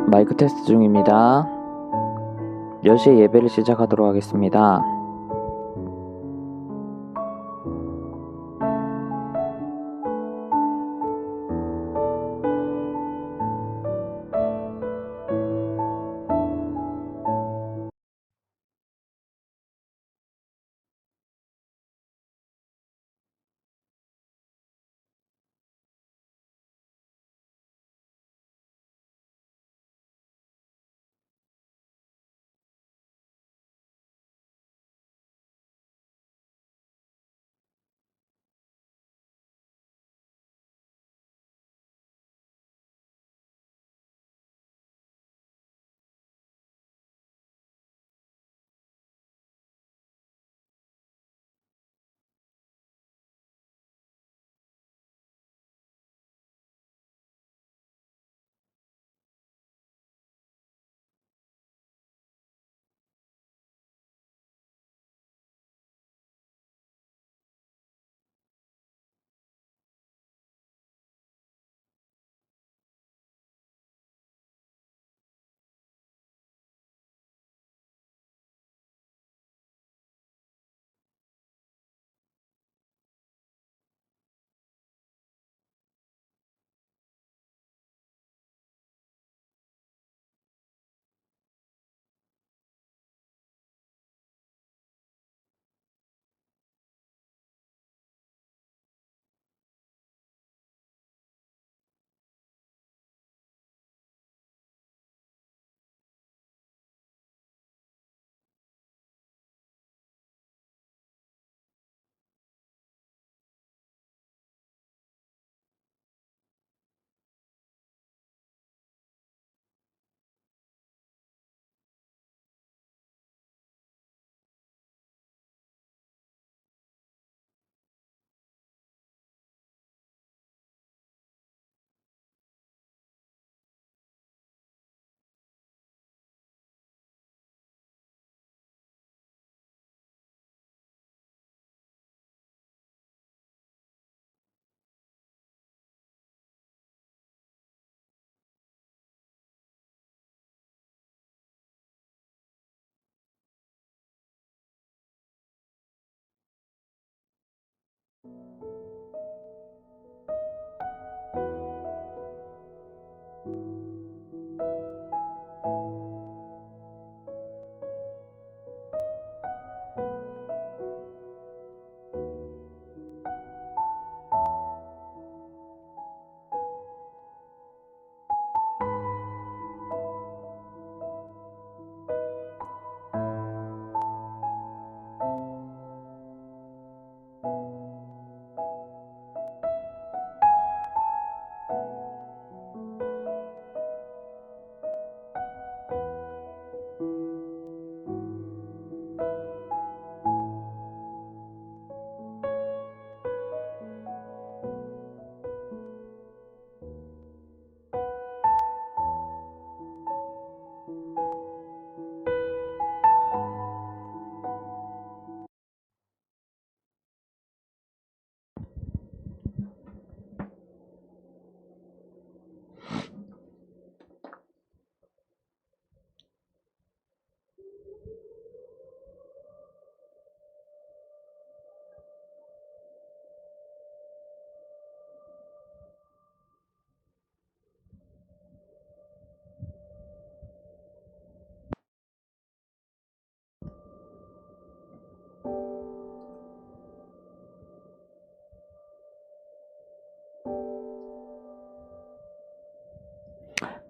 마이크 테스트 중입니다. 10시에 예배를 시작하도록 하겠습니다.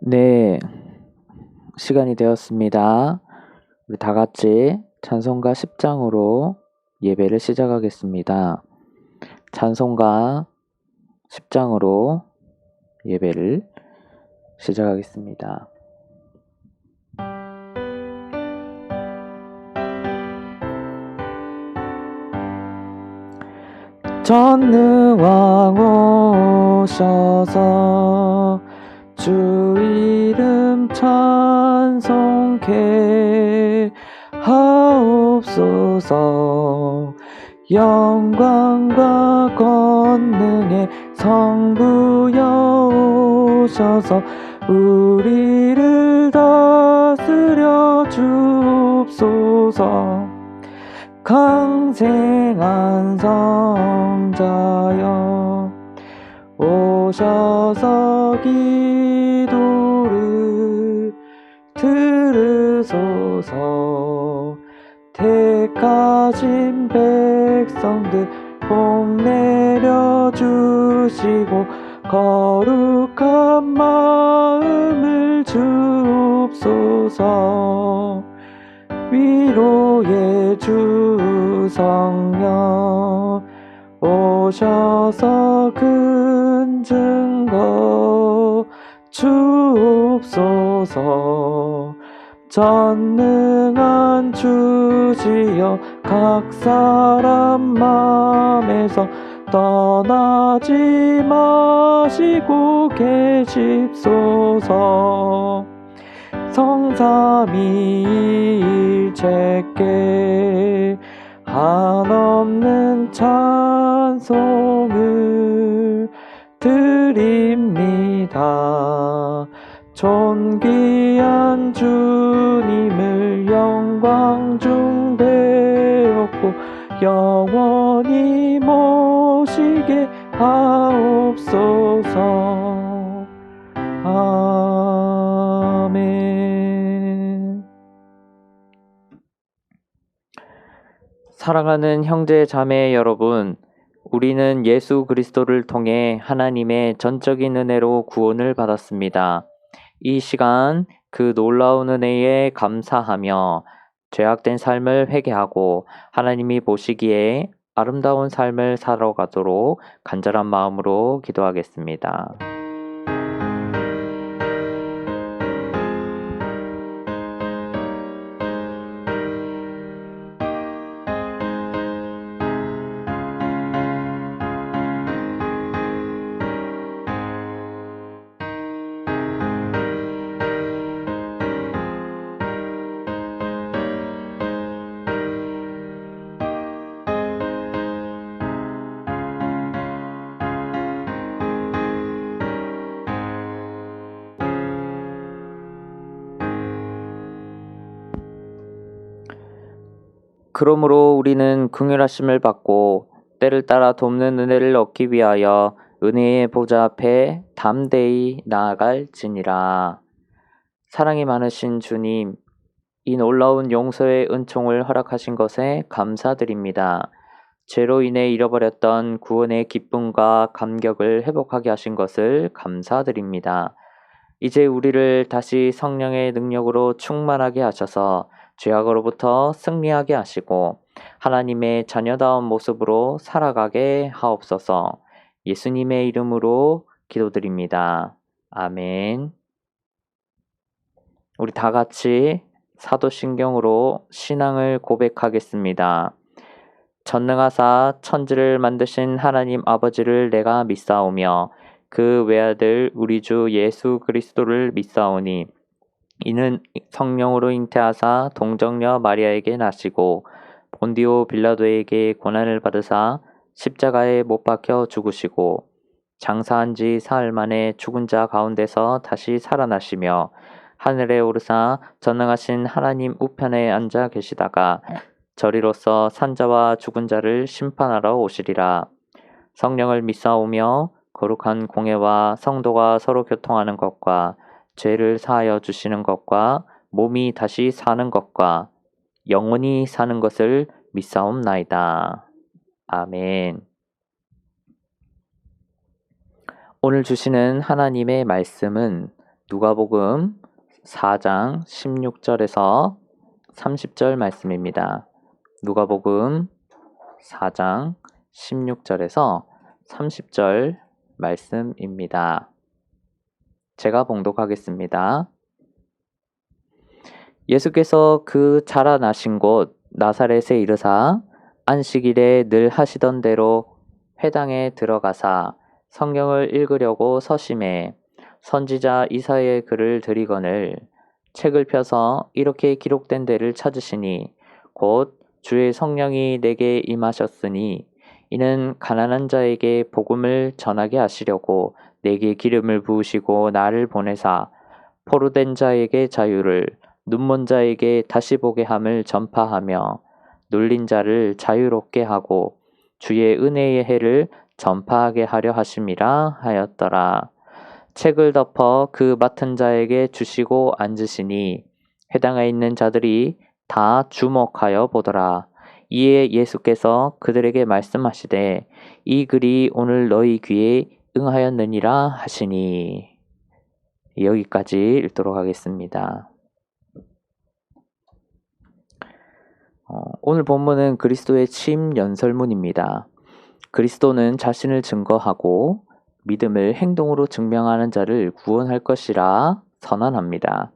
네, 시간이 되었습니다. 우리 다 같이 찬송가 10장으로 예배를 시작하겠습니다. 찬송가 10장으로 예배를 시작하겠습니다. 전능왕 오셔서 주 이름 찬송케 하옵소서. 영광과 권능의 성부여 오셔서 우리를 다스려 주옵소서. 강생한 성자여 오셔서 기도를 들으소서. 택하신 백성들 복 내려주시고 거룩한 마음을 주옵소서. 위로의 주 성령 오셔서 큰 증거 주옵소서. 전능한 주시여 각 사람 맘에서 떠나지 마시고 계십소서. 성삼위일체께 한없는 찬송을 드립니다. 존귀한 주님을 영광 중 배웠고 영원히 모시게 하옵소서. 아멘. 사랑하는 형제 자매 여러분, 우리는 예수 그리스도를 통해 하나님의 전적인 은혜로 구원을 받았습니다. 이 시간 그 놀라운 은혜에 감사하며 죄악된 삶을 회개하고 하나님이 보시기에 아름다운 삶을 살아가도록 간절한 마음으로 기도하겠습니다. 그러므로 우리는 긍휼하심을 받고 때를 따라 돕는 은혜를 얻기 위하여 은혜의 보좌 앞에 담대히 나아갈지니라. 사랑이 많으신 주님, 이 놀라운 용서의 은총을 허락하신 것에 감사드립니다. 죄로 인해 잃어버렸던 구원의 기쁨과 감격을 회복하게 하신 것을 감사드립니다. 이제 우리를 다시 성령의 능력으로 충만하게 하셔서 죄악으로부터 승리하게 하시고 하나님의 자녀다운 모습으로 살아가게 하옵소서. 예수님의 이름으로 기도드립니다. 아멘. 우리 다 같이 사도신경으로 신앙을 고백하겠습니다. 전능하사 천지를 만드신 하나님 아버지를 내가 믿사오며 그 외아들 우리 주 예수 그리스도를 믿사오니 이는 성령으로 잉태하사 동정녀 마리아에게 나시고 본디오 빌라도에게 고난을 받으사 십자가에 못 박혀 죽으시고 장사한 지 사흘 만에 죽은 자 가운데서 다시 살아나시며 하늘에 오르사 전능하신 하나님 우편에 앉아 계시다가 저리로서 산자와 죽은 자를 심판하러 오시리라. 성령을 믿사오며 거룩한 공회와 성도가 서로 교통하는 것과 죄를 사하여 주시는 것과 몸이 다시 사는 것과 영원히 사는 것을 믿사옵나이다. 아멘. 오늘 주시는 하나님의 말씀은 누가복음 4장 16절에서 30절 말씀입니다. 누가복음 4장 16절에서 30절 말씀입니다. 제가 봉독하겠습니다. 예수께서 그 자라나신 곳 나사렛에 이르사 안식일에 늘 하시던 대로 회당에 들어가사 성경을 읽으려고 서심해 선지자 이사야의 글을 들이거늘 책을 펴서 이렇게 기록된 데를 찾으시니 곧 주의 성령이 내게 임하셨으니 이는 가난한 자에게 복음을 전하게 하시려고 내게 기름을 부으시고 나를 보내사 포로된 자에게 자유를, 눈먼 자에게 다시 보게 함을 전파하며 눌린 자를 자유롭게 하고 주의 은혜의 해를 전파하게 하려 하심이라 하였더라. 책을 덮어 그 맡은 자에게 주시고 앉으시니 회당에 있는 자들이 다 주목하여 보더라. 이에 예수께서 그들에게 말씀하시되 이 글이 오늘 너희 귀에 응하였느니라 하시니. 여기까지 읽도록 하겠습니다. 오늘 본문은 그리스도의 취임 연설문입니다. 그리스도는 자신을 증거하고 믿음을 행동으로 증명하는 자를 구원할 것이라 선언합니다.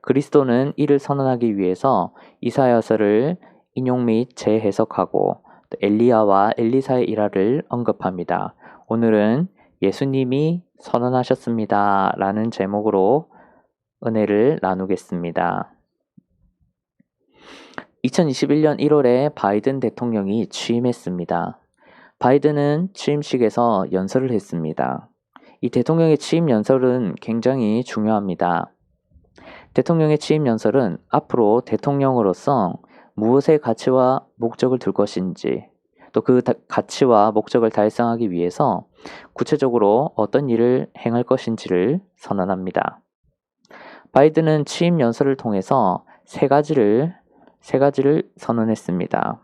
그리스도는 이를 선언하기 위해서 이사야서를 인용 및 재해석하고 엘리야와 엘리사의 일화를 언급합니다. 오늘은 예수님이 선언하셨습니다. 라는 제목으로 은혜를 나누겠습니다. 2021년 1월에 바이든 대통령이 취임했습니다. 바이든은 취임식에서 연설을 했습니다. 이 대통령의 취임 연설은 굉장히 중요합니다. 대통령의 취임 연설은 앞으로 대통령으로서 무엇의 가치와 목적을 둘 것인지, 또 그 가치와 목적을 달성하기 위해서 구체적으로 어떤 일을 행할 것인지를 선언합니다. 바이든은 취임 연설을 통해서 세 가지를 선언했습니다.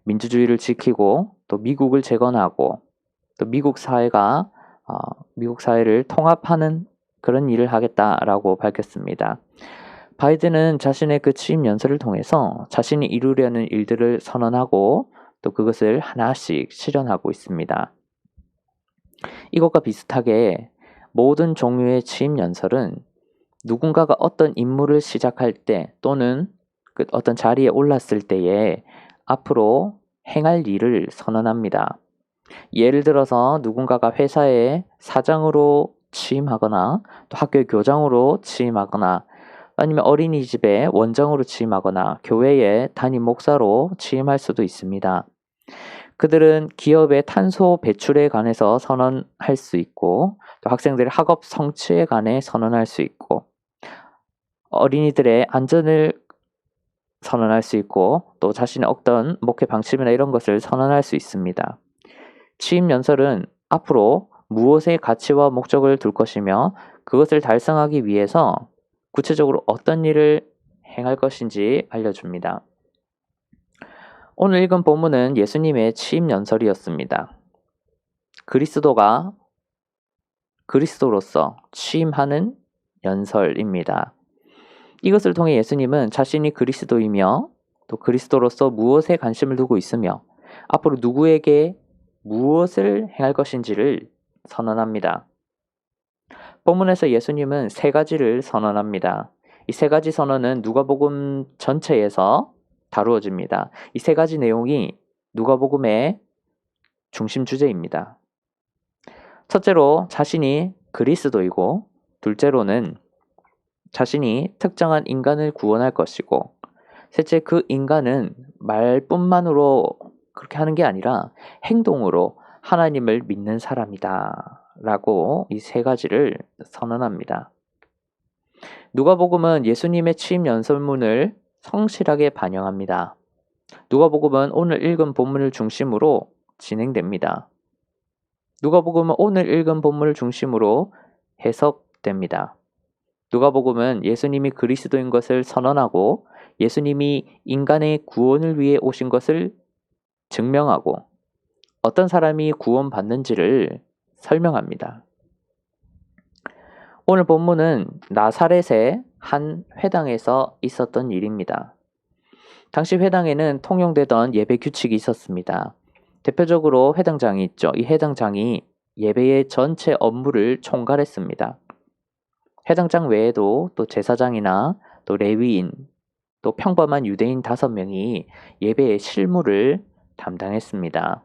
민주주의를 지키고 또 미국을 재건하고 또 미국 사회를 통합하는 그런 일을 하겠다라고 밝혔습니다. 바이든은 자신의 그 취임 연설을 통해서 자신이 이루려는 일들을 선언하고 또 그것을 하나씩 실현하고 있습니다. 이것과 비슷하게 모든 종류의 취임 연설은 누군가가 어떤 임무를 시작할 때 또는 그 어떤 자리에 올랐을 때에 앞으로 행할 일을 선언합니다. 예를 들어서 누군가가 회사의 사장으로 취임하거나 또 학교의 교장으로 취임하거나 아니면 어린이집의 원장으로 취임하거나 교회의 담임 목사로 취임할 수도 있습니다. 그들은 기업의 탄소 배출에 관해서 선언할 수 있고 또 학생들의 학업 성취에 관해 선언할 수 있고 어린이들의 안전을 선언할 수 있고 또 자신의 어떤 목회 방침이나 이런 것을 선언할 수 있습니다. 취임 연설은 앞으로 무엇의 가치와 목적을 둘 것이며 그것을 달성하기 위해서 구체적으로 어떤 일을 행할 것인지 알려줍니다. 오늘 읽은 본문은 예수님의 취임 연설이었습니다. 그리스도가 그리스도로서 취임하는 연설입니다. 이것을 통해 예수님은 자신이 그리스도이며 또 그리스도로서 무엇에 관심을 두고 있으며 앞으로 누구에게 무엇을 행할 것인지를 선언합니다. 본문에서 예수님은 세 가지를 선언합니다. 이 세 가지 선언은 누가복음 전체에서 다루어집니다. 이 세 가지 내용이 누가복음의 중심 주제입니다. 첫째로 자신이 그리스도이고 둘째로는 자신이 특정한 인간을 구원할 것이고 셋째 그 인간은 말뿐만으로 그렇게 하는 게 아니라 행동으로 하나님을 믿는 사람이다 라고 이 세 가지를 선언합니다. 누가복음은 예수님의 취임 연설문을 성실하게 반영합니다. 누가복음은 오늘 읽은 본문을 중심으로 진행됩니다. 누가복음은 오늘 읽은 본문을 중심으로 해석됩니다. 누가복음은 예수님이 그리스도인 것을 선언하고 예수님이 인간의 구원을 위해 오신 것을 증명하고 어떤 사람이 구원받는지를 설명합니다. 오늘 본문은 나사렛의 한 회당에서 있었던 일입니다. 당시 회당에는 통용되던 예배 규칙이 있었습니다. 대표적으로 회당장이 있죠. 이 회당장이 예배의 전체 업무를 총괄했습니다. 회당장 외에도 또 제사장이나 또 레위인, 또 평범한 유대인 5명이 예배의 실무를 담당했습니다.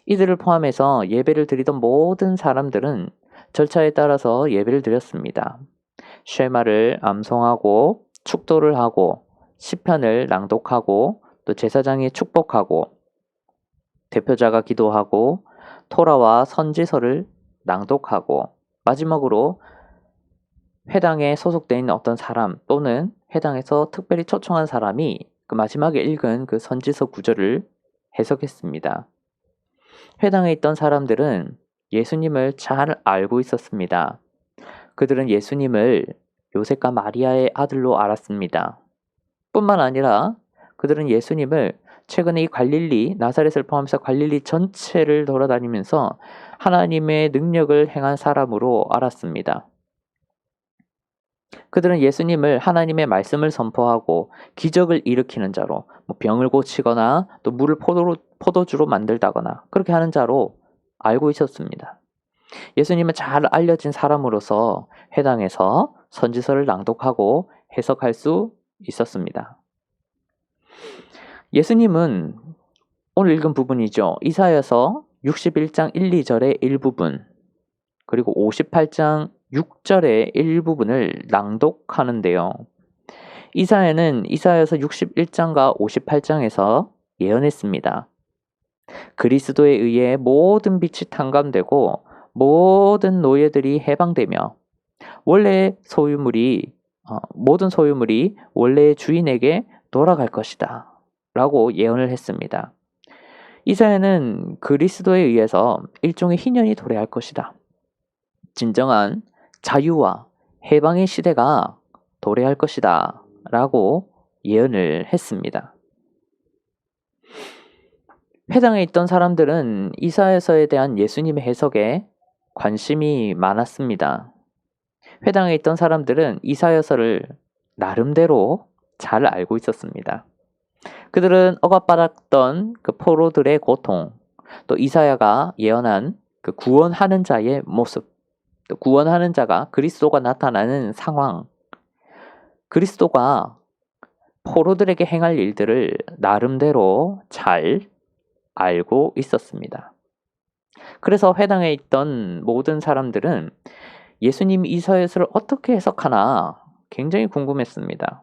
이들을 포함해서 예배를 드리던 모든 사람들은 절차에 따라서 예배를 드렸습니다. 쉐마를 암송하고 축도를 하고 시편을 낭독하고 또 제사장이 축복하고 대표자가 기도하고 토라와 선지서를 낭독하고 마지막으로 회당에 소속되어 있는 어떤 사람 또는 회당에서 특별히 초청한 사람이 그 마지막에 읽은 그 선지서 구절을 해석했습니다. 회당에 있던 사람들은 예수님을 잘 알고 있었습니다. 그들은 예수님을 요셉과 마리아의 아들로 알았습니다. 뿐만 아니라 그들은 예수님을 최근에 이 갈릴리, 나사렛을 포함해서 갈릴리 전체를 돌아다니면서 하나님의 능력을 행한 사람으로 알았습니다. 그들은 예수님을 하나님의 말씀을 선포하고 기적을 일으키는 자로, 병을 고치거나 또 물을 포도주로 만들다거나 그렇게 하는 자로 알고 있었습니다. 예수님은 잘 알려진 사람으로서 회당에서 선지서를 낭독하고 해석할 수 있었습니다. 예수님은 오늘 읽은 부분이죠. 이사야서 61장 1, 2절의 일부분 그리고 58장 6절의 일부분을 낭독하는데요. 이사야는 이사야서 61장과 58장에서 예언했습니다. 그리스도에 의해 모든 빛이 탕감되고 모든 노예들이 해방되며 모든 소유물이 원래의 주인에게 돌아갈 것이다 라고 예언을 했습니다. 이사야는 그리스도에 의해서 일종의 희년이 도래할 것이다. 진정한 자유와 해방의 시대가 도래할 것이다 라고 예언을 했습니다. 회당에 있던 사람들은 이사야서에 대한 예수님의 해석에 관심이 많았습니다. 회당에 있던 사람들은 이사야서를 나름대로 잘 알고 있었습니다. 그들은 억압받았던 그 포로들의 고통, 또 이사야가 예언한 그 구원하는 자의 모습, 또 구원하는 자가 그리스도가 나타나는 상황, 그리스도가 포로들에게 행할 일들을 나름대로 잘 알고 있었습니다. 그래서 회당에 있던 모든 사람들은 예수님이 이사야서를 어떻게 해석하나 굉장히 궁금했습니다.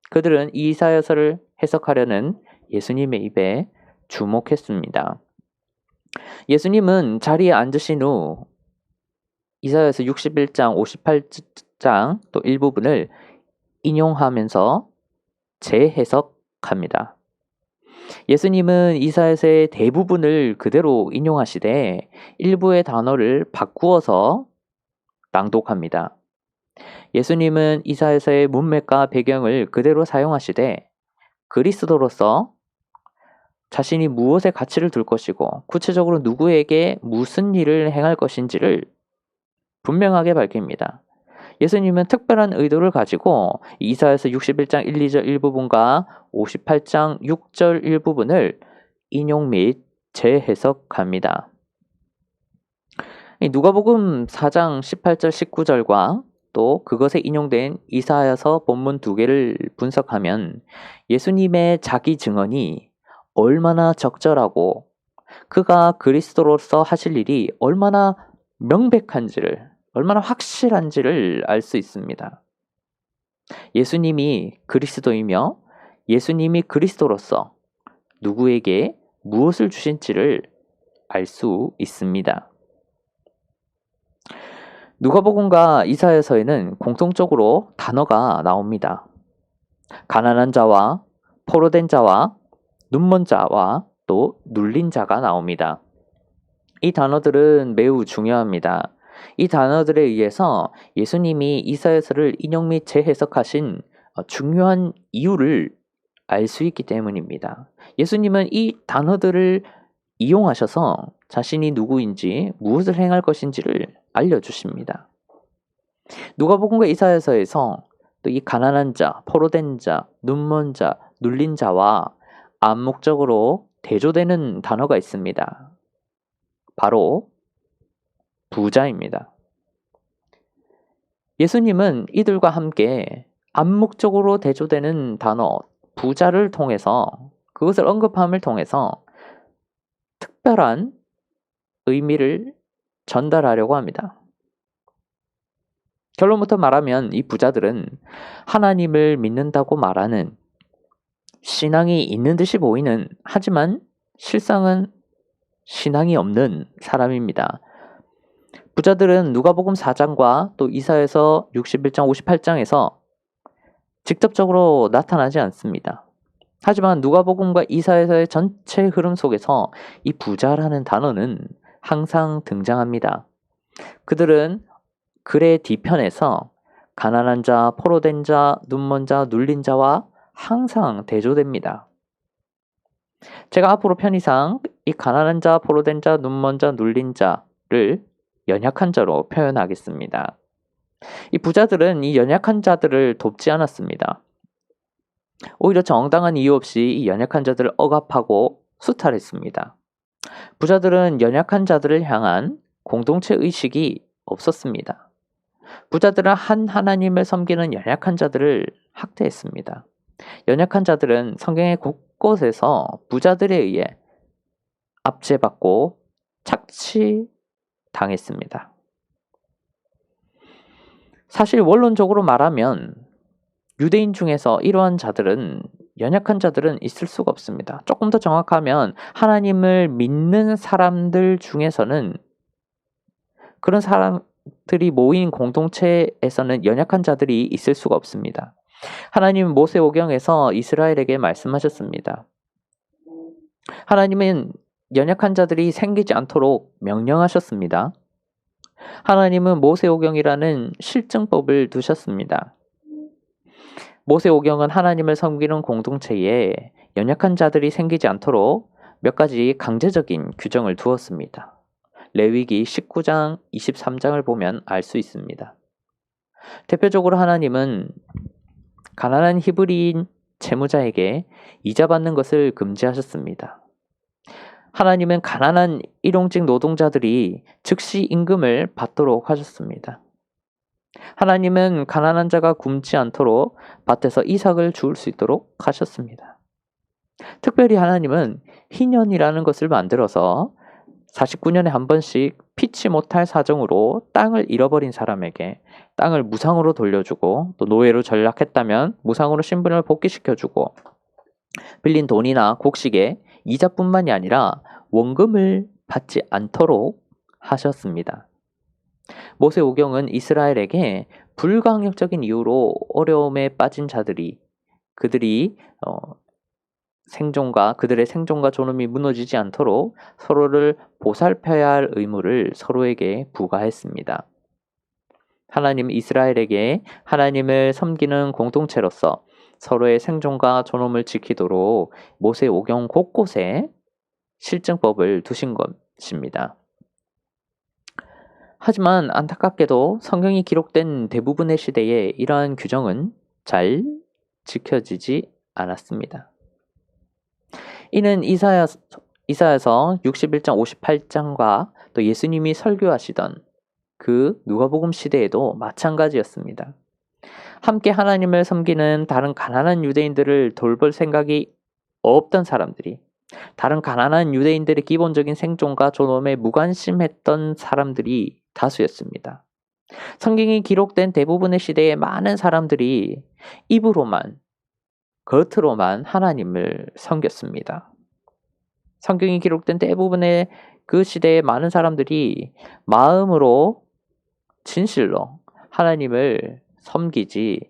그들은 이 이사야서를 해석하려는 예수님의 입에 주목했습니다. 예수님은 자리에 앉으신 후 이사야서 61장, 58장 또 일부분을 인용하면서 재해석합니다. 예수님은 이사야서의 대부분을 그대로 인용하시되 일부의 단어를 바꾸어서 낭독합니다. 예수님은 이사야서의 문맥과 배경을 그대로 사용하시되 그리스도로서 자신이 무엇에 가치를 둘 것이고 구체적으로 누구에게 무슨 일을 행할 것인지를 분명하게 밝힙니다. 예수님은 특별한 의도를 가지고 이사야서 61장 1, 2절 일부분과 58장 6절 일부분을 인용 및 재해석합니다. 누가복음 4장 18절 19절과 또 그것에 인용된 이사야서 본문 두 개를 분석하면 예수님의 자기 증언이 얼마나 적절하고 그가 그리스도로서 하실 일이 얼마나 명백한지를, 얼마나 확실한지를 알 수 있습니다. 예수님이 그리스도이며 예수님이 그리스도로서 누구에게 무엇을 주신지를 알 수 있습니다. 누가복음과 이사야서에는 공통적으로 단어가 나옵니다. 가난한 자와 포로된 자와 눈먼 자와 또 눌린 자가 나옵니다. 이 단어들은 매우 중요합니다. 이 단어들에 의해서 예수님이 이사야서를 인용 및 재해석하신 중요한 이유를 알 수 있기 때문입니다. 예수님은 이 단어들을 이용하셔서 자신이 누구인지 무엇을 행할 것인지를 알려주십니다. 누가복음과 이사야서에서 또 이 가난한 자, 포로된 자, 눈먼 자, 눌린 자와 암묵적으로 대조되는 단어가 있습니다. 바로 부자입니다. 예수님은 이들과 함께 암묵적으로 대조되는 단어 부자를 통해서 그것을 언급함을 통해서 특별한 의미를 전달하려고 합니다. 결론부터 말하면 이 부자들은 하나님을 믿는다고 말하는 신앙이 있는 듯이 보이는 하지만 실상은 신앙이 없는 사람입니다. 부자들은 누가복음 4장과 또 이사야서 61장, 58장에서 직접적으로 나타나지 않습니다. 하지만 누가복음과 이사야서의 전체 흐름 속에서 이 부자라는 단어는 항상 등장합니다. 그들은 글의 뒤편에서 가난한 자, 포로된 자, 눈먼 자, 눌린 자와 항상 대조됩니다. 제가 앞으로 편의상 이 가난한 자, 포로된 자, 눈먼 자, 눌린 자를 연약한 자로 표현하겠습니다. 이 부자들은 이 연약한 자들을 돕지 않았습니다. 오히려 정당한 이유 없이 이 연약한 자들을 억압하고 수탈했습니다. 부자들은 연약한 자들을 향한 공동체 의식이 없었습니다. 부자들은 한 하나님을 섬기는 연약한 자들을 학대했습니다. 연약한 자들은 성경의 곳곳에서 부자들에 의해 압제받고 착취당했습니다. 사실 원론적으로 말하면 유대인 중에서 이러한 자들은 연약한 자들은 있을 수가 없습니다. 조금 더 정확하면 하나님을 믿는 사람들 중에서는 그런 사람들이 모인 공동체에서는 연약한 자들이 있을 수가 없습니다. 하나님은 모세오경에서 이스라엘에게 말씀하셨습니다. 하나님은 연약한 자들이 생기지 않도록 명령하셨습니다. 하나님은 모세오경이라는 실증법을 두셨습니다. 모세오경은 하나님을 섬기는 공동체에 연약한 자들이 생기지 않도록 몇 가지 강제적인 규정을 두었습니다. 레위기 19장, 23장을 보면 알 수 있습니다. 대표적으로 하나님은 가난한 히브리인 채무자에게 이자 받는 것을 금지하셨습니다. 하나님은 가난한 일용직 노동자들이 즉시 임금을 받도록 하셨습니다. 하나님은 가난한 자가 굶지 않도록 밭에서 이삭을 주울 수 있도록 하셨습니다. 특별히 하나님은 희년이라는 것을 만들어서 49년에 한 번씩 피치 못할 사정으로 땅을 잃어버린 사람에게 땅을 무상으로 돌려주고 또 노예로 전락했다면 무상으로 신분을 복귀시켜주고 빌린 돈이나 곡식에 이자뿐만이 아니라 원금을 받지 않도록 하셨습니다. 모세오경은 이스라엘에게 불가항력적인 이유로 어려움에 빠진 자들이 그들의 생존과 존엄이 무너지지 않도록 서로를 보살펴야 할 의무를 서로에게 부과했습니다. 하나님은 이스라엘에게 하나님을 섬기는 공동체로서 서로의 생존과 존엄을 지키도록 모세오경 곳곳에 실증법을 두신 것입니다. 하지만 안타깝게도 성경이 기록된 대부분의 시대에 이러한 규정은 잘 지켜지지 않았습니다. 이는 이사야서 61장 58장과 또 예수님이 설교하시던 그 누가복음 시대에도 마찬가지였습니다. 함께 하나님을 섬기는 다른 가난한 유대인들을 돌볼 생각이 없던 사람들이 다른 가난한 유대인들의 기본적인 생존과 존엄에 무관심했던 사람들이 다수였습니다. 성경이 기록된 대부분의 시대에 많은 사람들이 입으로만, 겉으로만 하나님을 섬겼습니다. 성경이 기록된 대부분의 그 시대에 많은 사람들이 마음으로, 진실로 하나님을 섬기지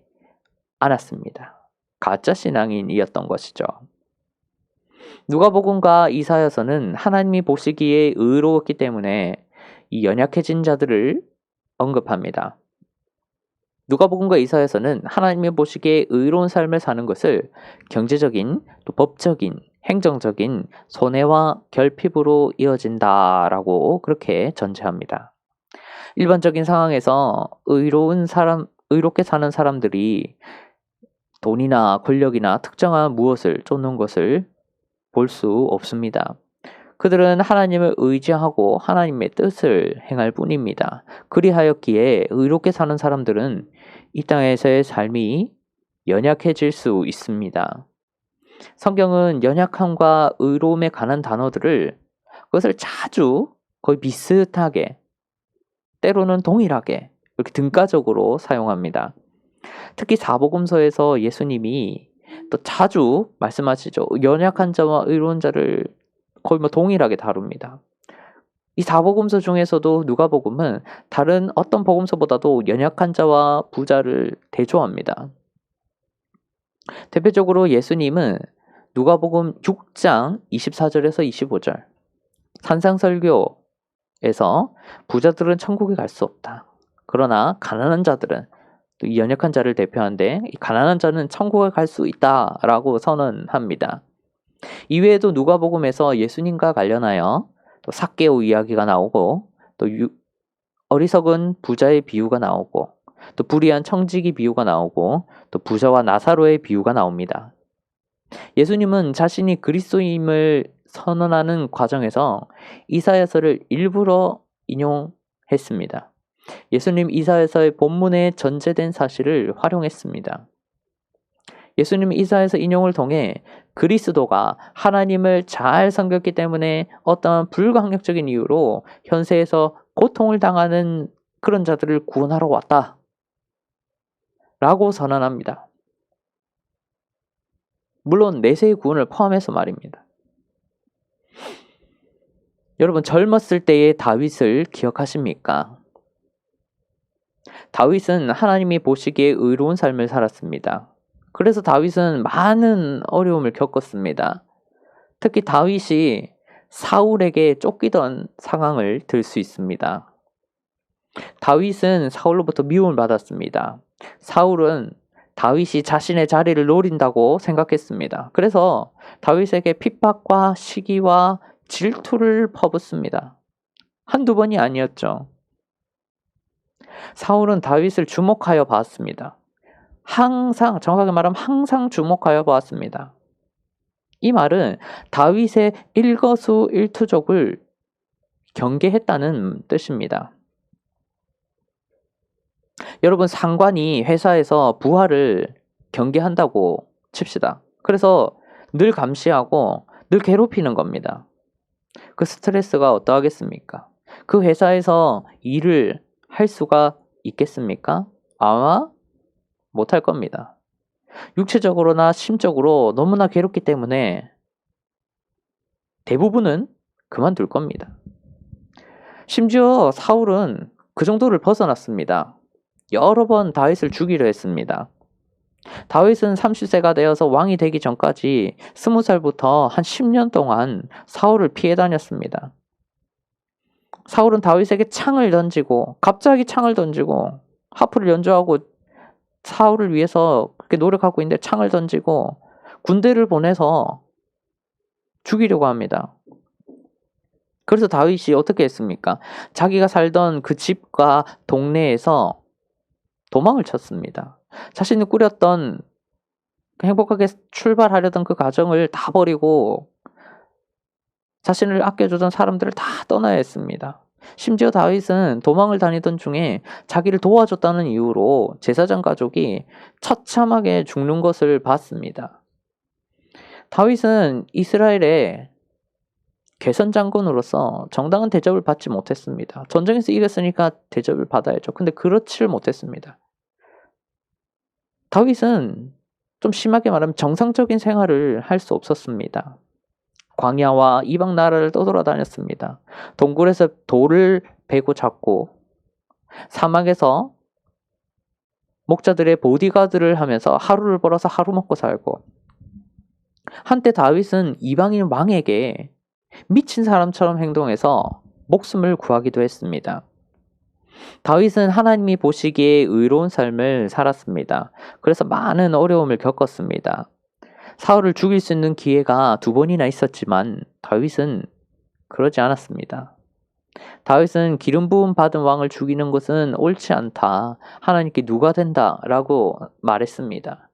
않았습니다. 가짜 신앙인이었던 것이죠. 누가복음과 이사야서는 하나님이 보시기에 의로웠기 때문에 이 연약해진 자들을 언급합니다. 누가복음과 이사야서는 하나님이 보시기에 의로운 삶을 사는 것을 경제적인, 또 법적인, 행정적인 손해와 결핍으로 이어진다라고 그렇게 전제합니다. 일반적인 상황에서 의롭게 사는 사람들이 돈이나 권력이나 특정한 무엇을 쫓는 것을 볼 수 없습니다. 그들은 하나님을 의지하고 하나님의 뜻을 행할 뿐입니다. 그리하였기에 의롭게 사는 사람들은 이 땅에서의 삶이 연약해질 수 있습니다. 성경은 연약함과 의로움에 관한 단어들을 그것을 자주 거의 비슷하게 때로는 동일하게 이렇게 등가적으로 사용합니다. 특히 사복음서에서 예수님이 또 자주 말씀하시죠. 연약한 자와 의로운 자를 거의 동일하게 다룹니다. 이 사복음서 중에서도 누가복음은 다른 어떤 복음서보다도 연약한 자와 부자를 대조합니다. 대표적으로 예수님은 누가복음 6장 24절에서 25절 산상설교에서 부자들은 천국에 갈 수 없다. 그러나 가난한 자들은 또 이 연약한 자를 대표하는데 이 가난한 자는 천국에 갈 수 있다라고 선언합니다. 이외에도 누가복음에서 예수님과 관련하여 또 삭개오 이야기가 나오고 또 어리석은 부자의 비유가 나오고 또 불의한 청지기 비유가 나오고 또 부자와 나사로의 비유가 나옵니다. 예수님은 자신이 그리스도임을 선언하는 과정에서 이사야서를 일부러 인용했습니다. 예수님 이사야서의 본문에 전제된 사실을 활용했습니다. 예수님 이사야서 인용을 통해 그리스도가 하나님을 잘 섬겼기 때문에 어떠한 불가항력적인 이유로 현세에서 고통을 당하는 그런 자들을 구원하러 왔다. 라고 선언합니다. 물론 내세의 구원을 포함해서 말입니다. 여러분 젊었을 때의 다윗을 기억하십니까? 다윗은 하나님이 보시기에 의로운 삶을 살았습니다. 그래서 다윗은 많은 어려움을 겪었습니다. 특히 다윗이 사울에게 쫓기던 상황을 들 수 있습니다. 다윗은 사울로부터 미움을 받았습니다. 사울은 다윗이 자신의 자리를 노린다고 생각했습니다. 그래서 다윗에게 핍박과 시기와 질투를 퍼붓습니다. 한두 번이 아니었죠. 사울은 다윗을 주목하여 봤습니다. 항상, 정확하게 말하면 항상 주목하여 보았습니다. 이 말은 다윗의 일거수일투족을 경계했다는 뜻입니다. 여러분 상관이 회사에서 부하를 경계한다고 칩시다. 그래서 늘 감시하고 늘 괴롭히는 겁니다. 그 스트레스가 어떠하겠습니까? 그 회사에서 일을 할 수가 있겠습니까? 아마 못할 겁니다. 육체적으로나 심적으로 너무나 괴롭기 때문에 대부분은 그만둘 겁니다. 심지어 사울은 그 정도를 벗어났습니다. 여러 번 다윗을 죽이려 했습니다. 다윗은 30세가 되어서 왕이 되기 전까지 20살부터 한 10년 동안 사울을 피해 다녔습니다. 사울은 다윗에게 창을 던지고 갑자기 창을 던지고 하프를 연주하고 사울을 위해서 그렇게 노력하고 있는데 창을 던지고 군대를 보내서 죽이려고 합니다. 그래서 다윗이 어떻게 했습니까? 자기가 살던 그 집과 동네에서 도망을 쳤습니다. 자신이 꾸렸던 행복하게 출발하려던 그 가정을 다 버리고 자신을 아껴주던 사람들을 다 떠나야 했습니다. 심지어 다윗은 도망을 다니던 중에 자기를 도와줬다는 이유로 제사장 가족이 처참하게 죽는 것을 봤습니다. 다윗은 이스라엘의 개선 장군으로서 정당한 대접을 받지 못했습니다. 전쟁에서 이겼으니까 대접을 받아야죠. 근데 그렇지를 못했습니다. 다윗은 좀 심하게 말하면 정상적인 생활을 할 수 없었습니다. 광야와 이방 나라를 떠돌아다녔습니다. 동굴에서 돌을 베고 잡고 사막에서 목자들의 보디가드를 하면서 하루를 벌어서 하루 먹고 살고 한때 다윗은 이방인 왕에게 미친 사람처럼 행동해서 목숨을 구하기도 했습니다. 다윗은 하나님이 보시기에 의로운 삶을 살았습니다. 그래서 많은 어려움을 겪었습니다. 사울을 죽일 수 있는 기회가 2번이나 있었지만 다윗은 그러지 않았습니다. 다윗은 기름 부음 받은 왕을 죽이는 것은 옳지 않다. 하나님께 누가 된다라고 말했습니다.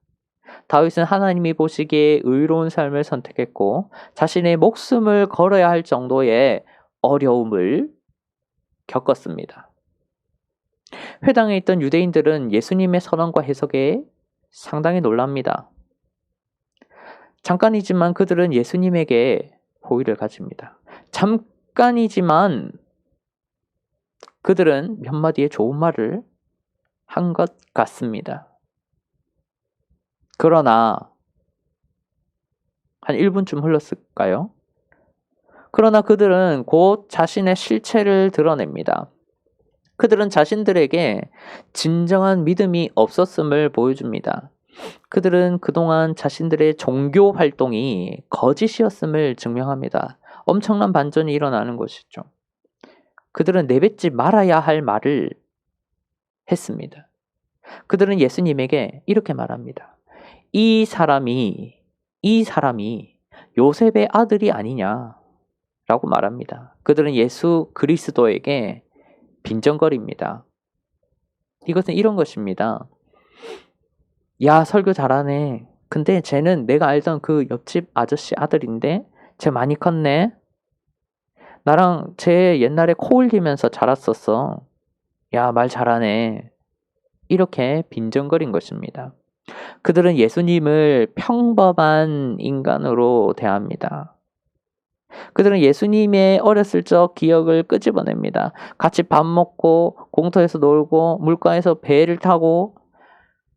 다윗은 하나님이 보시기에 의로운 삶을 선택했고 자신의 목숨을 걸어야 할 정도의 어려움을 겪었습니다. 회당에 있던 유대인들은 예수님의 선언과 해석에 상당히 놀랍니다. 잠깐이지만 그들은 예수님에게 호의를 가집니다. 잠깐이지만 그들은 몇 마디의 좋은 말을 한 것 같습니다. 그러나 한 1분쯤 흘렀을까요? 그러나 그들은 곧 자신의 실체를 드러냅니다. 그들은 자신들에게 진정한 믿음이 없었음을 보여줍니다. 그들은 그동안 자신들의 종교 활동이 거짓이었음을 증명합니다. 엄청난 반전이 일어나는 것이죠. 그들은 내뱉지 말아야 할 말을 했습니다. 그들은 예수님에게 이렇게 말합니다. 이 사람이 요셉의 아들이 아니냐라고 말합니다. 그들은 예수 그리스도에게 빈정거립니다. 이것은 이런 것입니다. 야, 설교 잘하네. 근데 쟤는 내가 알던 그 옆집 아저씨 아들인데 쟤 많이 컸네. 나랑 쟤 옛날에 코 흘리면서 자랐었어. 야, 말 잘하네. 이렇게 빈정거린 것입니다. 그들은 예수님을 평범한 인간으로 대합니다. 그들은 예수님의 어렸을 적 기억을 끄집어냅니다. 같이 밥 먹고 공터에서 놀고 물가에서 배를 타고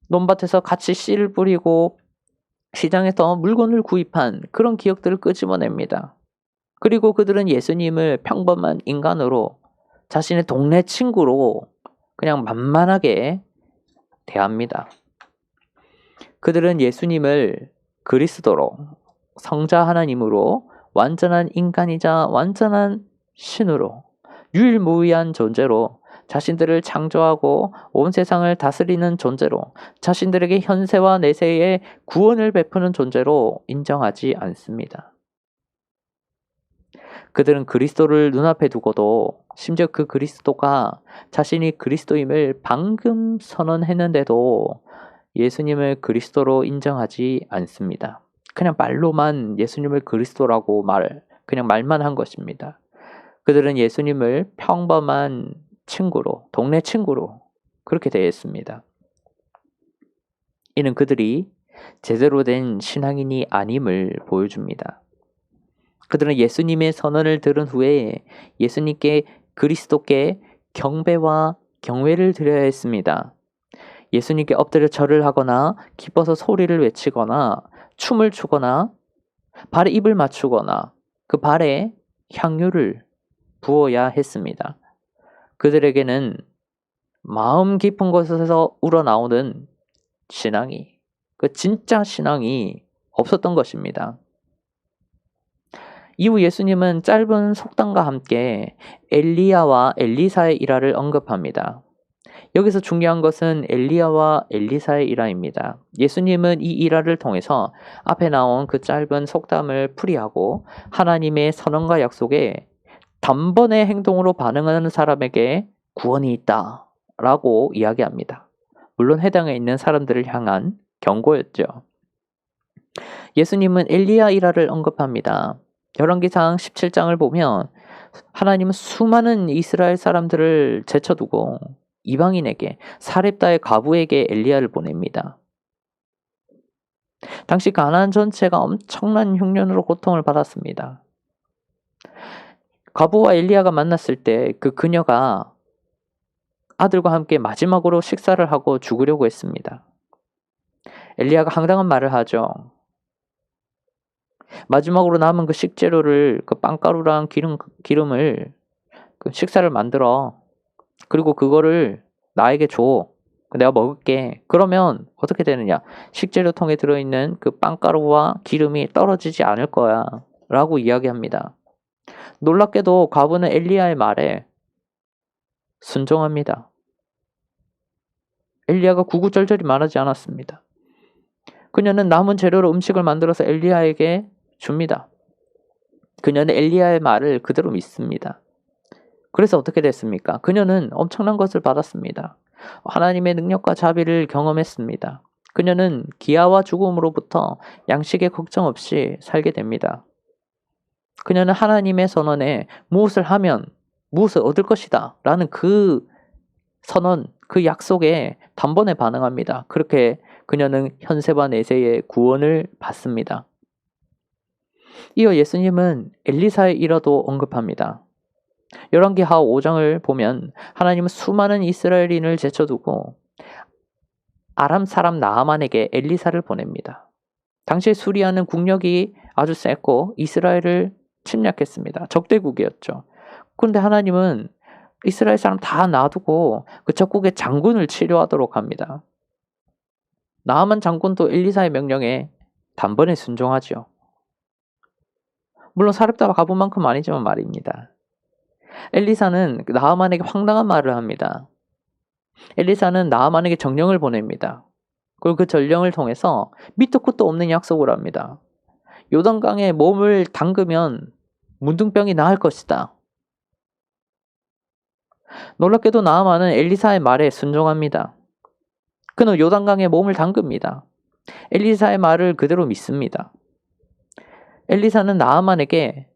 논밭에서 같이 씨를 뿌리고 시장에서 물건을 구입한 그런 기억들을 끄집어냅니다. 그리고 그들은 예수님을 평범한 인간으로 자신의 동네 친구로 그냥 만만하게 대합니다. 그들은 예수님을 그리스도로, 성자 하나님으로, 완전한 인간이자 완전한 신으로, 유일무이한 존재로, 자신들을 창조하고 온 세상을 다스리는 존재로, 자신들에게 현세와 내세의 구원을 베푸는 존재로 인정하지 않습니다. 그들은 그리스도를 눈앞에 두고도 심지어 그 그리스도가 자신이 그리스도임을 방금 선언했는데도 예수님을 그리스도로 인정하지 않습니다. 그냥 말로만 예수님을 그리스도라고 그냥 말만 한 것입니다. 그들은 예수님을 평범한 친구로, 동네 친구로 그렇게 대했습니다. 이는 그들이 제대로 된 신앙인이 아님을 보여줍니다. 그들은 예수님의 선언을 들은 후에 예수님께 그리스도께 경배와 경외를 드려야 했습니다. 예수님께 엎드려 절을 하거나 기뻐서 소리를 외치거나 춤을 추거나 발에 입을 맞추거나 그 발에 향유를 부어야 했습니다. 그들에게는 마음 깊은 곳에서 우러나오는 신앙이, 그 진짜 신앙이 없었던 것입니다. 이후 예수님은 짧은 속담과 함께 엘리야와 엘리사의 일화를 언급합니다. 여기서 중요한 것은 엘리야와 엘리사의 일화입니다. 예수님은 이 일화를 통해서 앞에 나온 그 짧은 속담을 풀이하고 하나님의 선언과 약속에 단번에 행동으로 반응하는 사람에게 구원이 있다 라고 이야기합니다. 물론 해당에 있는 사람들을 향한 경고였죠. 예수님은 엘리야 일화를 언급합니다. 열왕기상 17장을 보면 하나님은 수많은 이스라엘 사람들을 제쳐두고 이방인에게 사렙다의 과부에게 엘리야를 보냅니다. 당시 가나안 전체가 엄청난 흉년으로 고통을 받았습니다. 과부와 엘리야가 만났을 때 그 그녀가 아들과 함께 마지막으로 식사를 하고 죽으려고 했습니다. 엘리야가 황당한 말을 하죠. 마지막으로 남은 그 식재료를 그 빵가루랑 기름을 그 식사를 만들어. 그리고 그거를 나에게 줘. 내가 먹을게. 그러면 어떻게 되느냐? 식재료통에 들어있는 그 빵가루와 기름이 떨어지지 않을 거야. 라고 이야기합니다. 놀랍게도 과부는 엘리야의 말에 순종합니다. 엘리야가 구구절절히 말하지 않았습니다. 그녀는 남은 재료로 음식을 만들어서 엘리야에게 줍니다. 그녀는 엘리야의 말을 그대로 믿습니다. 그래서 어떻게 됐습니까? 그녀는 엄청난 것을 받았습니다. 하나님의 능력과 자비를 경험했습니다. 그녀는 기아와 죽음으로부터 양식의 걱정 없이 살게 됩니다. 그녀는 하나님의 선언에 무엇을 하면 무엇을 얻을 것이다 라는 그 선언, 그 약속에 단번에 반응합니다. 그렇게 그녀는 현세와 내세의 구원을 받습니다. 이어 예수님은 엘리사의 일화도 언급합니다. 열왕기하 5장을 보면 하나님은 수많은 이스라엘인을 제쳐두고 아람 사람 나아만에게 엘리사를 보냅니다. 당시에 수리아는 국력이 아주 셌고 이스라엘을 침략했습니다. 적대국이었죠. 그런데 하나님은 이스라엘 사람 다 놔두고 그 적국의 장군을 치료하도록 합니다. 나아만 장군도 엘리사의 명령에 단번에 순종하죠. 물론 사렙다가 가본 만큼 아니지만 말입니다. 엘리사는 나아만에게 황당한 말을 합니다. 엘리사는 나아만에게 정령을 보냅니다. 그리고 그 전령을 통해서 밑도 끝도 없는 약속을 합니다. 요단강에 몸을 담그면 문둥병이 나을 것이다. 놀랍게도 나아만은 엘리사의 말에 순종합니다. 그는 요단강에 몸을 담급니다. 엘리사의 말을 그대로 믿습니다. 엘리사는 나아만에게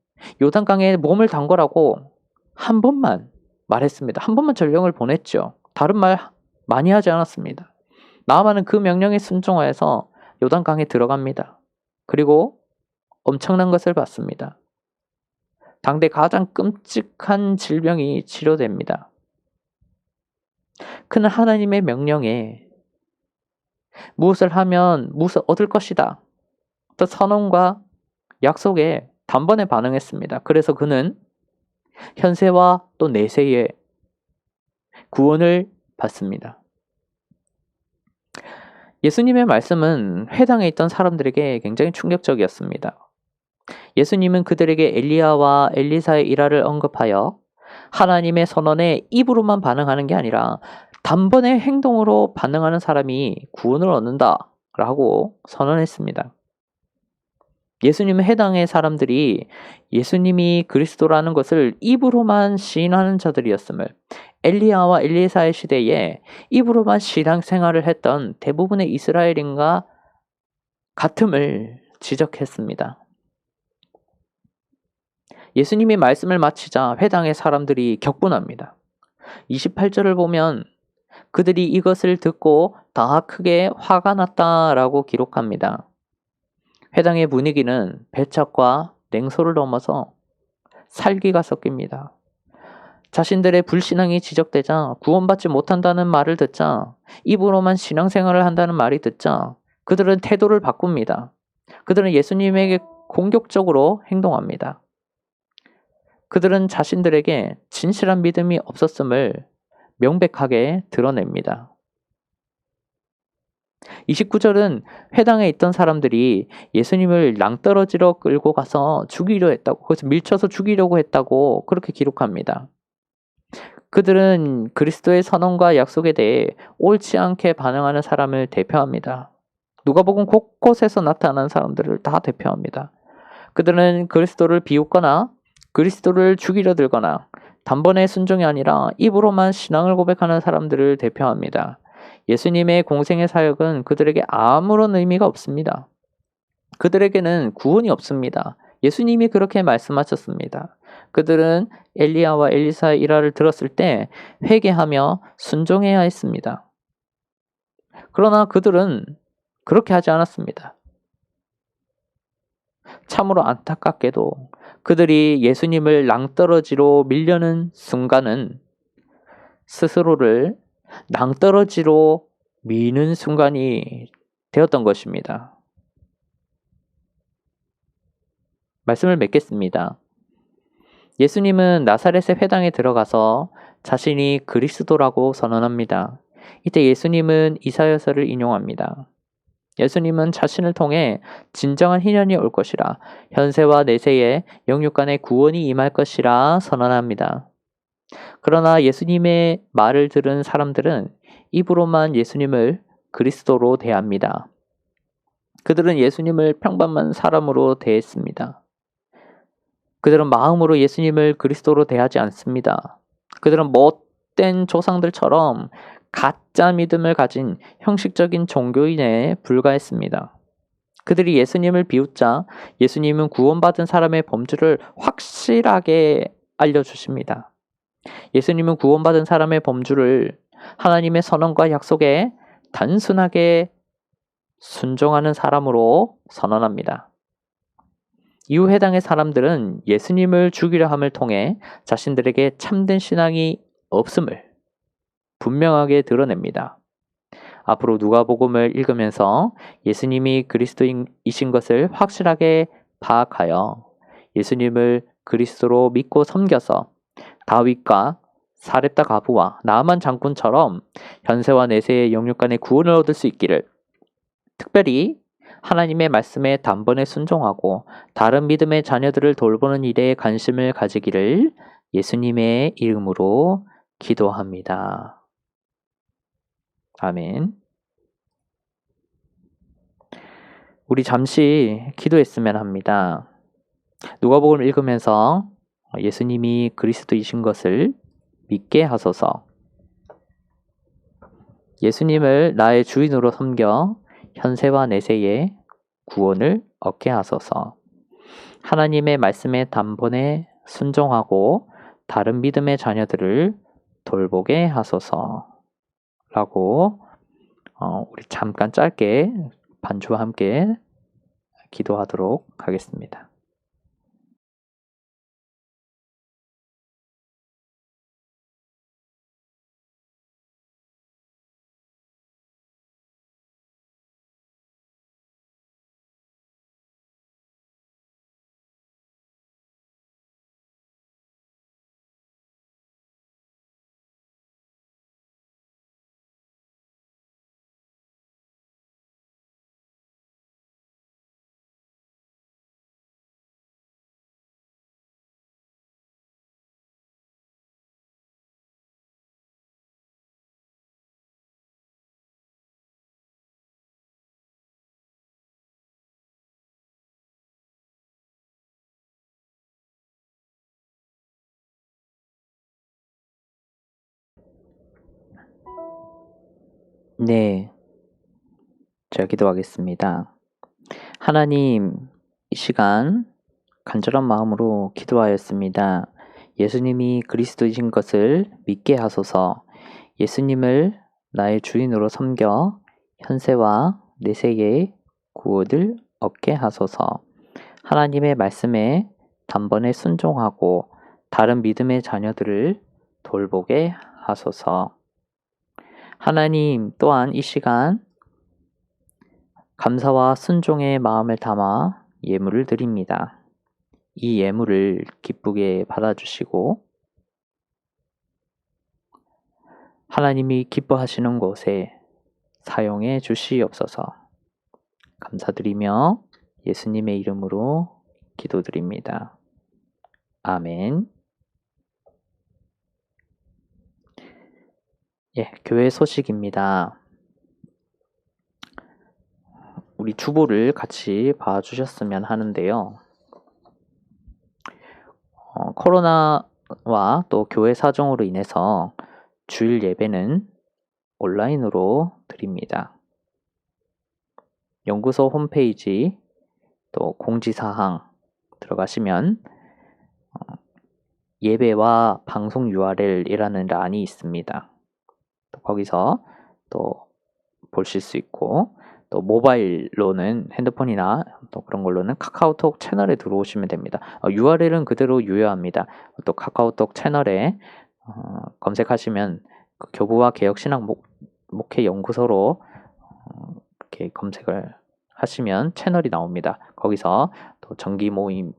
요단강에 몸을 담그라고 한 번만 말했습니다. 한 번만 전령을 보냈죠. 다른 말 많이 하지 않았습니다. 나아만은 그 명령에 순종하여서 요단강에 들어갑니다. 그리고 엄청난 것을 봤습니다. 당대 가장 끔찍한 질병이 치료됩니다. 그는 하나님의 명령에 무엇을 하면 무엇을 얻을 것이다. 또 선언과 약속에 단번에 반응했습니다. 그래서 그는 현세와 또 내세의 구원을 받습니다. 예수님의 말씀은 회당에 있던 사람들에게 굉장히 충격적이었습니다. 예수님은 그들에게 엘리야와 엘리사의 일화를 언급하여 하나님의 선언에 입으로만 반응하는 게 아니라 단번에 행동으로 반응하는 사람이 구원을 얻는다 라고 선언했습니다. 예수님은 해당의 사람들이 예수님이 그리스도라는 것을 입으로만 시인하는 자들이었음을, 엘리야와 엘리사의 시대에 입으로만 신앙생활을 했던 대부분의 이스라엘인과 같음을 지적했습니다. 예수님이 말씀을 마치자 회당의 사람들이 격분합니다. 28절을 보면 그들이 이것을 듣고 다 크게 화가 났다라고 기록합니다. 회당의 분위기는 배척과 냉소를 넘어서 살기가 섞입니다. 자신들의 불신앙이 지적되자, 구원받지 못한다는 말을 듣자, 입으로만 신앙생활을 한다는 말이 듣자 그들은 태도를 바꿉니다. 그들은 예수님에게 공격적으로 행동합니다. 그들은 자신들에게 진실한 믿음이 없었음을 명백하게 드러냅니다. 29절은 회당에 있던 사람들이 예수님을 낭떠러지로 끌고 가서 죽이려 했다고, 거기서 밀쳐서 죽이려고 했다고 그렇게 기록합니다. 그들은 그리스도의 선언과 약속에 대해 옳지 않게 반응하는 사람을 대표합니다. 누가복음 곳곳에서 나타나는 사람들을 다 대표합니다. 그들은 그리스도를 비웃거나 그리스도를 죽이려 들거나 단번에 순종이 아니라 입으로만 신앙을 고백하는 사람들을 대표합니다. 예수님의 공생의 사역은 그들에게 아무런 의미가 없습니다. 그들에게는 구원이 없습니다. 예수님이 그렇게 말씀하셨습니다. 그들은 엘리야와 엘리사의 일화를 들었을 때 회개하며 순종해야 했습니다. 그러나 그들은 그렇게 하지 않았습니다. 참으로 안타깝게도 그들이 예수님을 낭떠러지로 밀려는 순간은 스스로를 낭떠러지로 미는 순간이 되었던 것입니다. 말씀을 맺겠습니다. 예수님은 나사렛의 회당에 들어가서 자신이 그리스도라고 선언합니다. 이때 예수님은 이사야서를 인용합니다. 예수님은 자신을 통해 진정한 희년이 올 것이라, 현세와 내세에 영육간의 구원이 임할 것이라 선언합니다. 그러나 예수님의 말을 들은 사람들은 입으로만 예수님을 그리스도로 대합니다. 그들은 예수님을 평범한 사람으로 대했습니다. 그들은 마음으로 예수님을 그리스도로 대하지 않습니다. 그들은 못된 조상들처럼 가짜 믿음을 가진 형식적인 종교인에 불과했습니다. 그들이 예수님을 비웃자 예수님은 구원받은 사람의 범주를 확실하게 알려주십니다. 예수님은 구원받은 사람의 범주를 하나님의 선언과 약속에 단순하게 순종하는 사람으로 선언합니다. 이후 해당의 사람들은 예수님을 죽이려 함을 통해 자신들에게 참된 신앙이 없음을 분명하게 드러냅니다. 앞으로 누가복음을 읽으면서 예수님이 그리스도이신 것을 확실하게 파악하여 예수님을 그리스도로 믿고 섬겨서 다윗과 사렙다 가부와 나아만 장군처럼 현세와 내세의 영육간의 구원을 얻을 수 있기를, 특별히 하나님의 말씀에 단번에 순종하고 다른 믿음의 자녀들을 돌보는 일에 관심을 가지기를 예수님의 이름으로 기도합니다. 아멘. 우리 잠시 기도했으면 합니다. 누가복음을 읽으면서 예수님이 그리스도이신 것을 믿게 하소서. 예수님을 나의 주인으로 섬겨 현세와 내세의 구원을 얻게 하소서. 하나님의 말씀에 단번에 순종하고 다른 믿음의 자녀들을 돌보게 하소서. 라고 우리 잠깐 짧게 반주와 함께 기도하도록 하겠습니다. 네, 제가 기도하겠습니다. 하나님, 이 시간 간절한 마음으로 기도하였습니다. 예수님이 그리스도이신 것을 믿게 하소서. 예수님을 나의 주인으로 섬겨 현세와 내세의 구원을 얻게 하소서. 하나님의 말씀에 단번에 순종하고 다른 믿음의 자녀들을 돌보게 하소서. 하나님 또한 이 시간 감사와 순종의 마음을 담아 예물을 드립니다. 이 예물을 기쁘게 받아주시고 하나님이 기뻐하시는 곳에 사용해 주시옵소서. 감사드리며 예수님의 이름으로 기도드립니다. 아멘. 예, 교회 소식입니다. 우리 주보를 같이 봐주셨으면 하는데요. 코로나와 또 교회 사정으로 인해서 주일 예배는 온라인으로 드립니다. 연구소 홈페이지 또 공지사항 들어가시면 예배와 방송 URL이라는 란이 있습니다. 거기서 또 보실 수 있고, 또 모바일로는 핸드폰이나 또 그런 걸로는 카카오톡 채널에 들어오시면 됩니다. URL은 그대로 유효합니다. 또 카카오톡 채널에 검색하시면 그 교부와 개혁신학 목회 연구소로 이렇게 검색을 하시면 채널이 나옵니다. 거기서 또 정기 모임을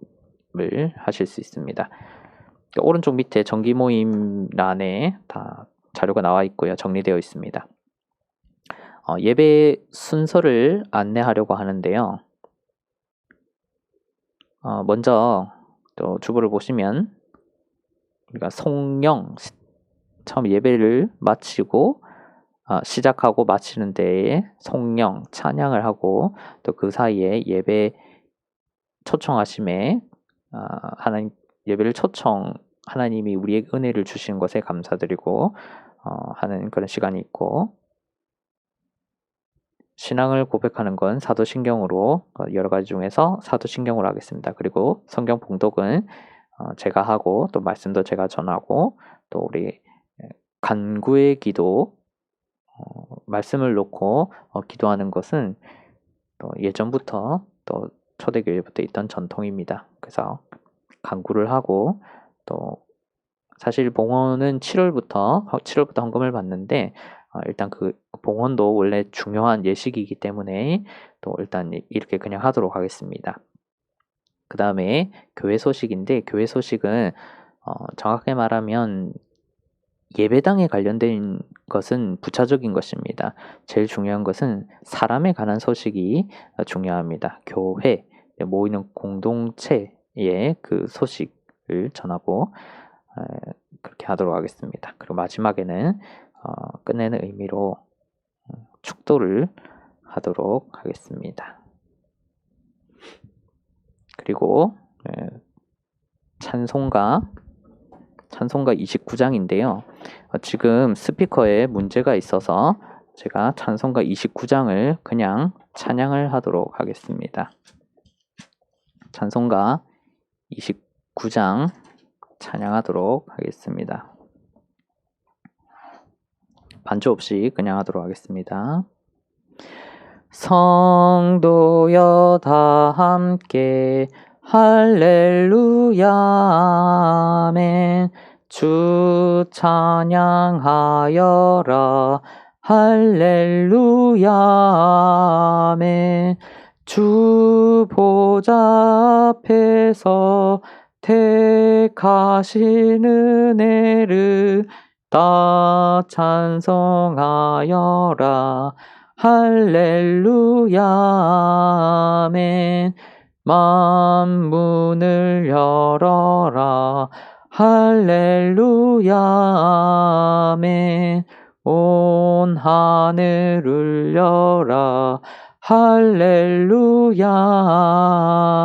하실 수 있습니다. 오른쪽 밑에 정기 모임 란에 다 자료가 나와 있고요. 정리되어 있습니다. 예배 순서를 안내하려고 하는데요. 먼저 또 주보를 보시면 우리가 송영, 처음 예배를 마치고 시작하고 마치는 데에 송영, 찬양을 하고 또 그 사이에 예배 초청하심에 하나님 예배를 하나님이 우리에게 은혜를 주시는 것에 감사드리고 하는 그런 시간이 있고, 신앙을 고백하는 건 사도신경으로 여러 가지 중에서 사도신경으로 하겠습니다. 그리고 성경 봉독은 제가 하고 또 말씀도 제가 전하고 또 우리 간구의 기도 말씀을 놓고 기도하는 것은 또 예전부터 또 초대교회부터 있던 전통입니다. 그래서 간구를 하고 또 사실 봉헌은 7월부터 헌금을 받는데 일단 그 봉헌도 원래 중요한 예식이기 때문에 또 일단 이렇게 그냥 하도록 하겠습니다. 그 다음에 교회 소식인데, 교회 소식은 정확하게 말하면 예배당에 관련된 것은 부차적인 것입니다. 제일 중요한 것은 사람에 관한 소식이 중요합니다. 교회, 모이는 공동체의 그 소식을 전하고 그렇게 하도록 하겠습니다. 그리고 마지막에는 끝내는 의미로 축도를 하도록 하겠습니다. 그리고 찬송가 29장인데요. 지금 스피커에 문제가 있어서 제가 찬송가 29장을 그냥 찬양을 하도록 하겠습니다. 찬송가 29장 찬양하도록 하겠습니다. 반주 없이 그냥 하도록 하겠습니다. 성도여 다 함께 할렐루야 아멘. 주 찬양하여라 할렐루야 아멘. 주 보좌 앞에서 택하신 은혜를 다 찬송하여라 할렐루야 아멘. 만문을 열어라 할렐루야 아멘. 온 하늘 울려라 할렐루야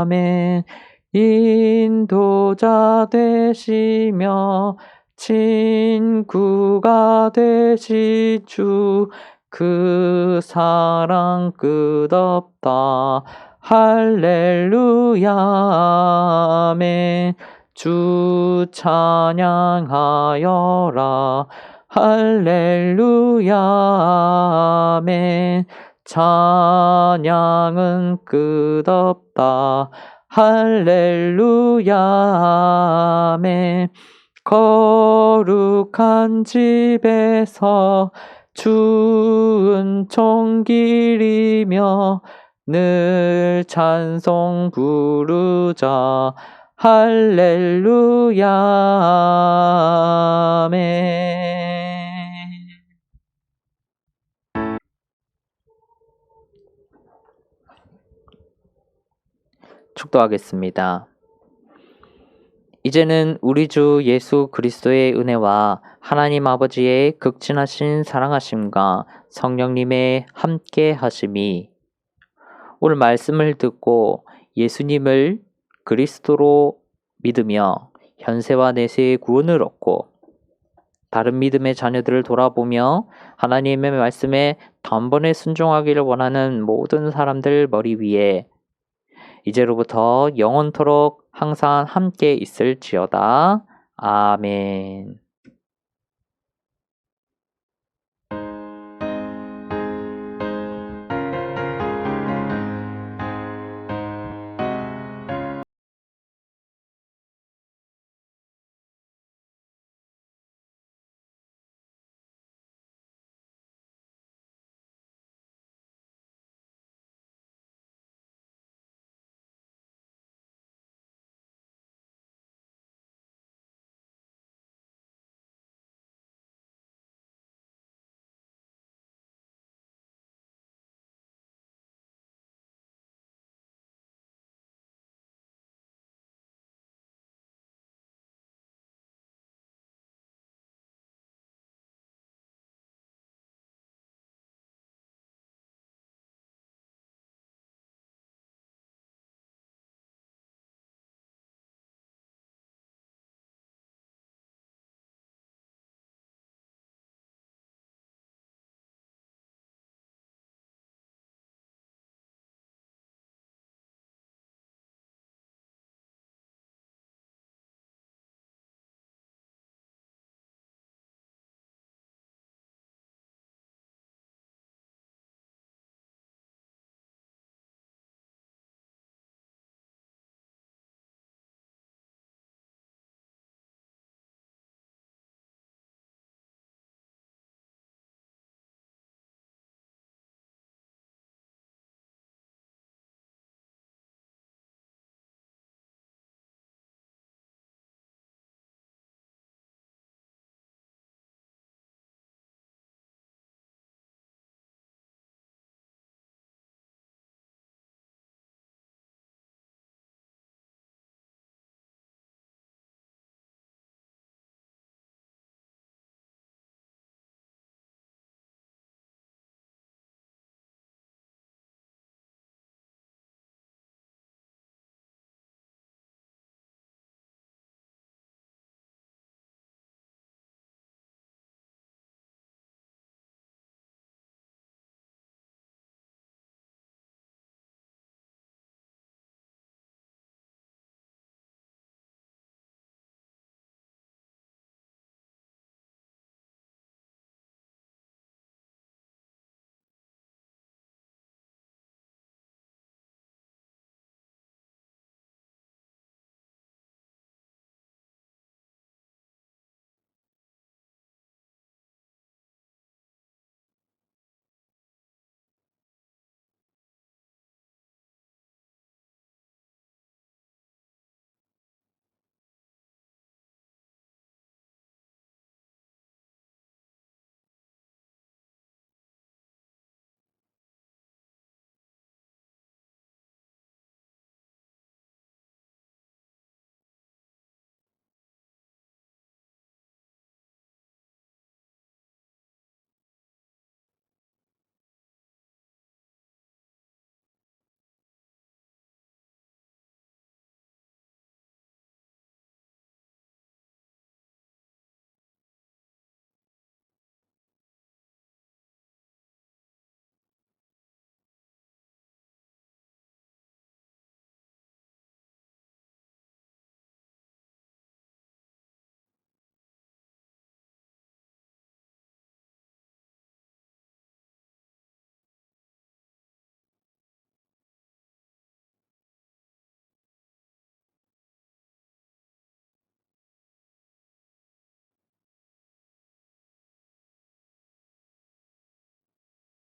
아멘. 인도자 되시며 친구가 되시주 그 사랑 끝없다 할렐루야 아멘. 주 찬양하여라 할렐루야 아멘. 찬양은 끝없다 할렐루야 아멘. 거룩한 집에서 주 은총 기리며 늘 찬송 부르자 할렐루야 아멘. 축도하겠습니다. 이제는 우리 주 예수 그리스도의 은혜와 하나님 아버지의 극진하신 사랑하심과 성령님의 함께 하심이 오늘 말씀을 듣고 예수님을 그리스도로 믿으며 현세와 내세의 구원을 얻고 다른 믿음의 자녀들을 돌아보며 하나님의 말씀에 단번에 순종하기를 원하는 모든 사람들 머리 위에 이제로부터 영원토록 항상 함께 있을지어다. 아멘.